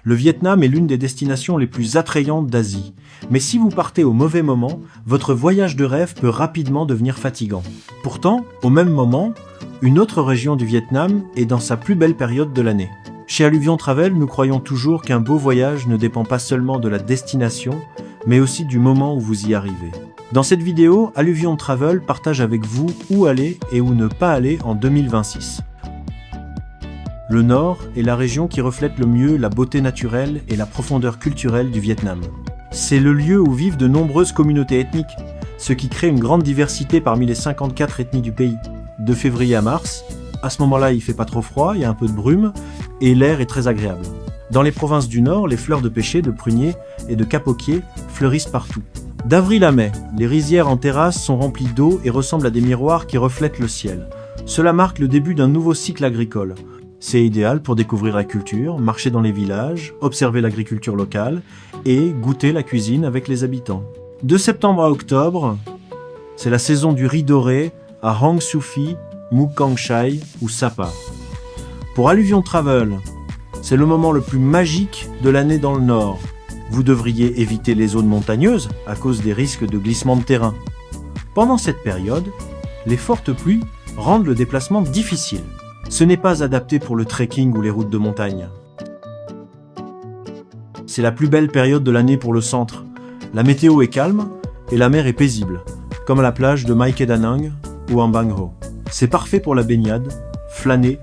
Le Vietnam est l'une des destinations les plus attrayantes d'Asie. Mais si vous partez au mauvais moment, votre voyage de rêve peut rapidement devenir fatigant. Pourtant, au même moment, une autre région du Vietnam est dans sa plus belle période de l'année. Chez Alluvion Travel, nous croyons toujours qu'un beau voyage ne dépend pas seulement de la destination, mais aussi du moment où vous y arrivez. Dans cette vidéo, Alluvion Travel partage avec vous où aller et où ne pas aller en 2026. Le Nord est la région qui reflète le mieux la beauté naturelle et la profondeur culturelle du Vietnam. C'est le lieu où vivent de nombreuses communautés ethniques, ce qui crée une grande diversité parmi les 54 ethnies du pays. De février à mars, à ce moment-là il fait pas trop froid, il y a un peu de brume et l'air est très agréable. Dans les provinces du Nord, les fleurs de pêcher, de prunier et de capoquier fleurissent partout. D'avril à mai, les rizières en terrasse sont remplies d'eau et ressemblent à des miroirs qui reflètent le ciel. Cela marque le début d'un nouveau cycle agricole. C'est idéal pour découvrir la culture, marcher dans les villages, observer l'agriculture locale et goûter la cuisine avec les habitants. De septembre à octobre, c'est la saison du riz doré à Hang Suu Phi, Muk Kang Chai ou Sapa. Pour Alluvion Travel, c'est le moment le plus magique de l'année dans le Nord. Vous devriez éviter les zones montagneuses à cause des risques de glissement de terrain. Pendant cette période, les fortes pluies rendent le déplacement difficile. Ce n'est pas adapté pour le trekking ou les routes de montagne. C'est la plus belle période de l'année pour le centre. La météo est calme et la mer est paisible, comme à la plage de Mai Ke Da Nang ou en Bang Ho. C'est parfait pour la baignade, flâner,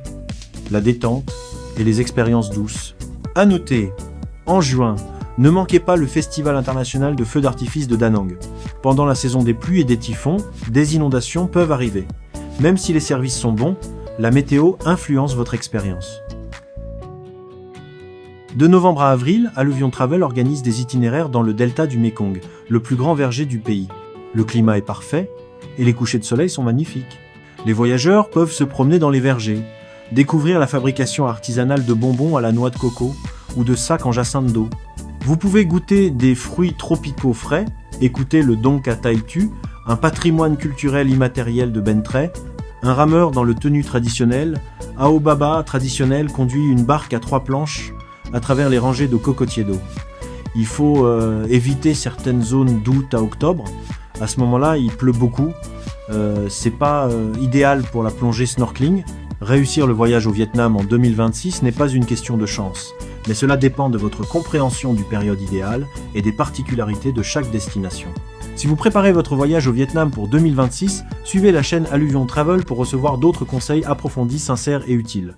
la détente et les expériences douces. À noter, en juin, ne manquez pas le Festival international de feux d'artifice de Da Nang. Pendant la saison des pluies et des typhons, des inondations peuvent arriver. Même si les services sont bons, la météo influence votre expérience. De novembre à avril, Alluvion Travel organise des itinéraires dans le delta du Mekong, le plus grand verger du pays. Le climat est parfait et les couchers de soleil sont magnifiques. Les voyageurs peuvent se promener dans les vergers, découvrir la fabrication artisanale de bonbons à la noix de coco ou de sacs en jacinthe d'eau. Vous pouvez goûter des fruits tropicaux frais, écouter le Dong Ca Tai Tu, un patrimoine culturel immatériel de Ben Tre. Un rameur dans le tenue traditionnel, Ao Baba traditionnel conduit une barque à 3 planches à travers les rangées de cocotiers d'eau. Il faut éviter certaines zones d'août à octobre. À ce moment-là, il pleut beaucoup. C'est pas idéal pour la plongée snorkeling. Réussir le voyage au Vietnam en 2026 n'est pas une question de chance, mais cela dépend de votre compréhension du période idéale et des particularités de chaque destination. Si vous préparez votre voyage au Vietnam pour 2026, suivez la chaîne Alluvion Travel pour recevoir d'autres conseils approfondis, sincères et utiles.